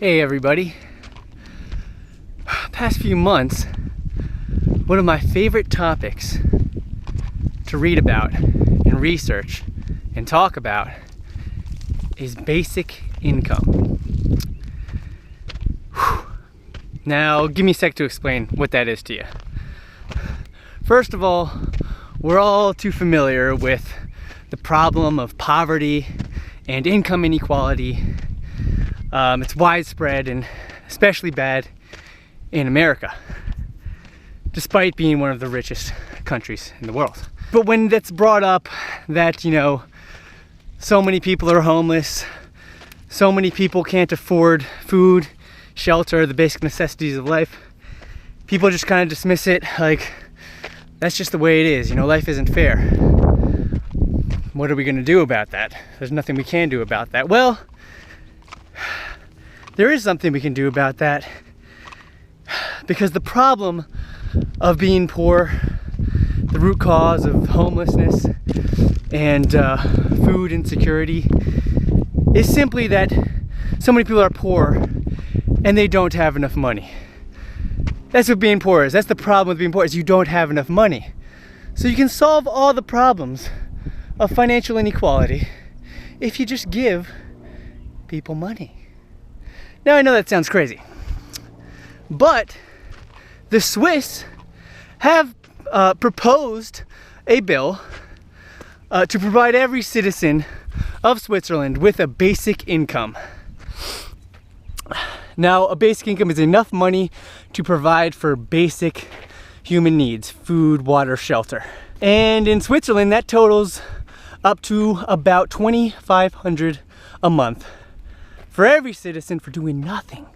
Hey everybody. Past few months, one of my favorite topics to read about and research and talk about is basic income. Now, give me a sec to explain what that is to you. First of all, we're all too familiar with the problem of poverty and income inequality. It's widespread and especially bad in America, despite being one of the richest countries in the world. But when that's brought up that, so many people are homeless, so many people can't afford food, shelter, the basic necessities of life, people just kind of dismiss it like, that's just the way it is, life isn't fair. What are we gonna do about that? There's nothing we can do about that. Well, there is something we can do about that, because the problem of being poor, the root cause of homelessness and food insecurity, is simply that so many people are poor and they don't have enough money. That's what being poor is. That's the problem with being poor, is you don't have enough money. So you can solve all the problems of financial inequality if you just give people money. Now I know that sounds crazy, but the Swiss have proposed a bill to provide every citizen of Switzerland with a basic income. Now, a basic income is enough money to provide for basic human needs: food, water, shelter. And in Switzerland, that totals up to about $2,500 a month for every citizen for doing nothing.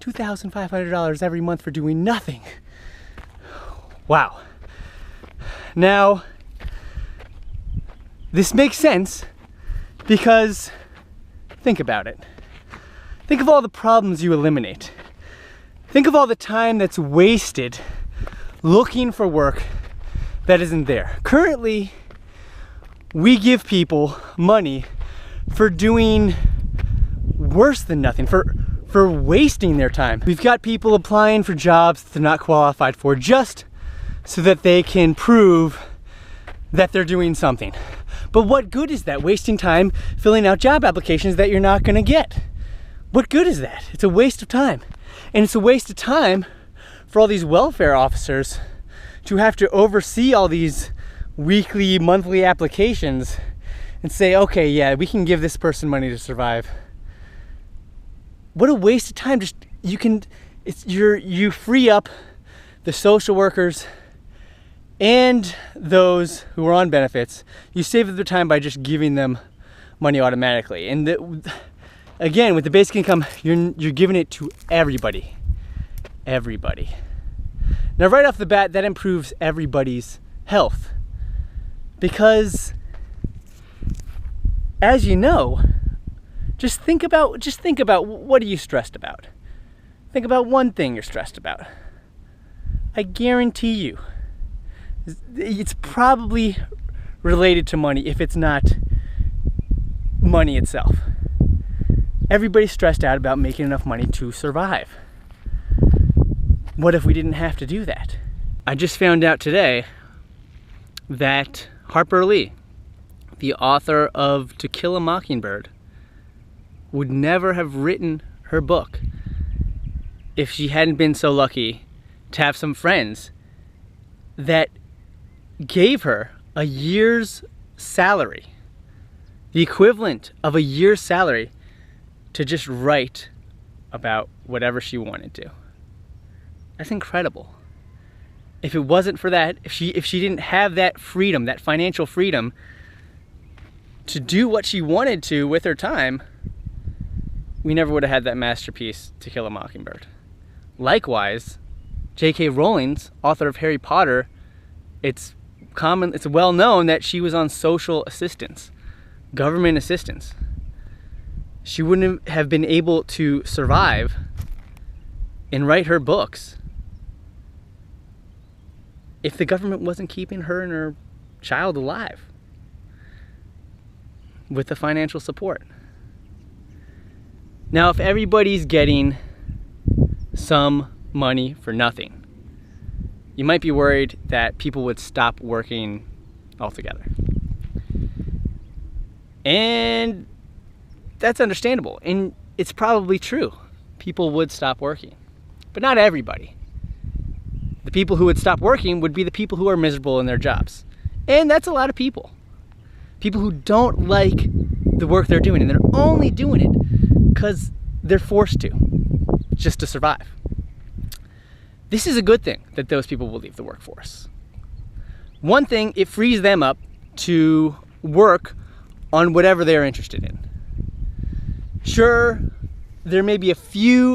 $2,500 every month for doing nothing. Wow. Now, this makes sense because think about it. Think of all the problems you eliminate. Think of all the time that's wasted looking for work that isn't there. Currently, we give people money for doing worse than nothing, for wasting their time. We've got people applying for jobs that they're not qualified for just so that they can prove that they're doing something. But what good is that? Wasting time filling out job applications that you're not gonna get. What good is that? It's a waste of time. And it's a waste of time for all these welfare officers to have to oversee all these weekly, monthly applications and say, okay, yeah, we can give this person money to survive. What a waste of time. You free up the social workers and those who are on benefits. You save their time by just giving them money automatically. And again, with the basic income, you're giving it to everybody. Everybody. Now, right off the bat, that improves everybody's health. Because, as you know, just think about what are you stressed about? Think about one thing you're stressed about. I guarantee you, it's probably related to money if it's not money itself. Everybody's stressed out about making enough money to survive. What if we didn't have to do that? I just found out today that Harper Lee, the author of To Kill a Mockingbird, would never have written her book if she hadn't been so lucky to have some friends that gave her a year's salary, the equivalent of a year's salary, to just write about whatever she wanted to. That's incredible. If it wasn't for that, if she didn't have that freedom, that financial freedom to do what she wanted to with her time, we never would have had that masterpiece, To Kill a Mockingbird. Likewise, J.K. Rowling's, author of Harry Potter, it's well known that she was on social assistance, government assistance. She wouldn't have been able to survive and write her books if the government wasn't keeping her and her child alive with the financial support. Now, if everybody's getting some money for nothing, you might be worried that people would stop working altogether. And that's understandable, and it's probably true. People would stop working, but not everybody. The people who would stop working would be the people who are miserable in their jobs. And that's a lot of people. People who don't like the work they're doing, and they're only doing it because they're forced to, just to survive. This is a good thing that those people will leave the workforce. One thing, it frees them up to work on whatever they're interested in. Sure, there may be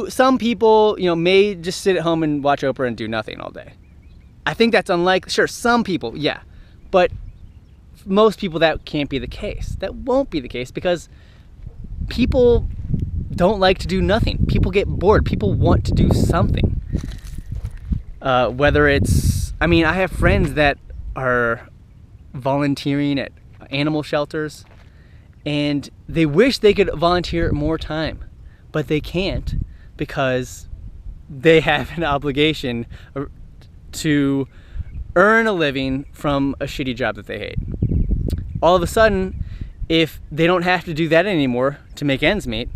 some people, may just sit at home and watch Oprah and do nothing all day. I think that's unlikely. Sure, some people, yeah. But most people, that can't be the case. That won't be the case because people don't like to do nothing. People get bored. People want to do something. Whether it's, I have friends that are volunteering at animal shelters, and they wish they could volunteer more time, but they can't because they have an obligation to earn a living from a shitty job that they hate. All of a sudden, if they don't have to do that anymore to make ends meet,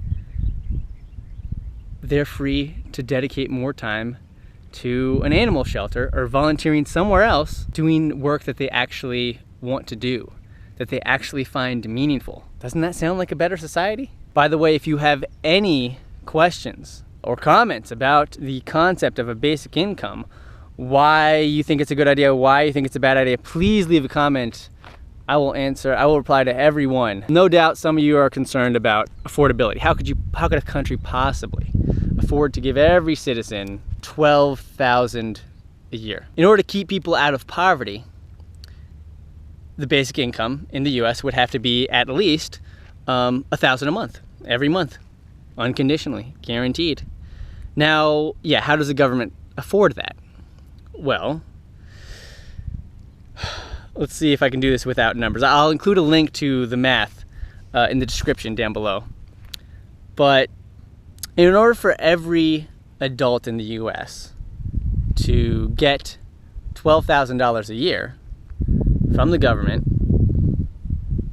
they're free to dedicate more time to an animal shelter or volunteering somewhere else, doing work that they actually want to do, that they actually find meaningful. Doesn't that sound like a better society? By the way, if you have any questions or comments about the concept of a basic income, why you think it's a good idea, why you think it's a bad idea, please leave a comment. I will reply to everyone. No doubt some of you are concerned about affordability. How could a country possibly afford to give every citizen $12,000 a year? In order to keep people out of poverty, the basic income in the US would have to be at least $1,000 a month, every month, unconditionally, guaranteed. Now, yeah, how does the government afford that? Well, let's see if I can do this without numbers. I'll include a link to the math in the description down below. But in order for every adult in the US to get $12,000 a year from the government,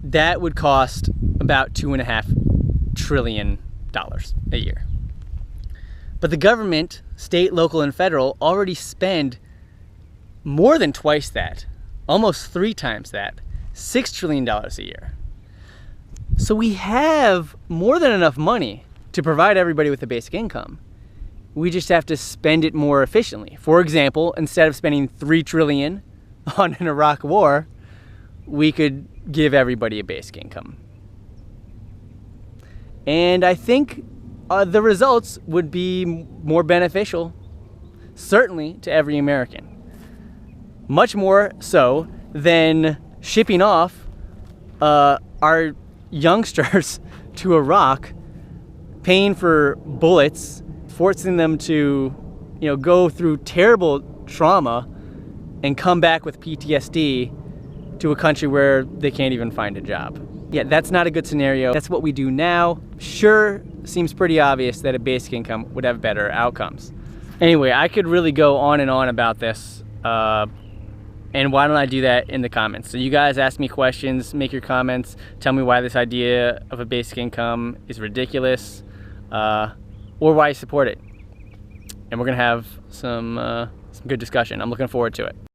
that would cost about $2.5 trillion a year. But the government, state, local, and federal, already spend more than twice that, almost 3 times that, $6 trillion a year. So we have more than enough money to provide everybody with a basic income. We just have to spend it more efficiently. For example, instead of spending $3 trillion on an Iraq war, we could give everybody a basic income. And I think the results would be more beneficial, certainly to every American. Much more so than shipping off our youngsters to Iraq, paying for bullets, forcing them to, go through terrible trauma and come back with PTSD to a country where they can't even find a job. Yeah, that's not a good scenario. That's what we do now. Sure, seems pretty obvious that a basic income would have better outcomes. Anyway, I could really go on and on about this. And why don't I do that in the comments? So you guys ask me questions, make your comments, tell me why this idea of a basic income is ridiculous, or why you support it. And we're gonna have some good discussion. I'm looking forward to it.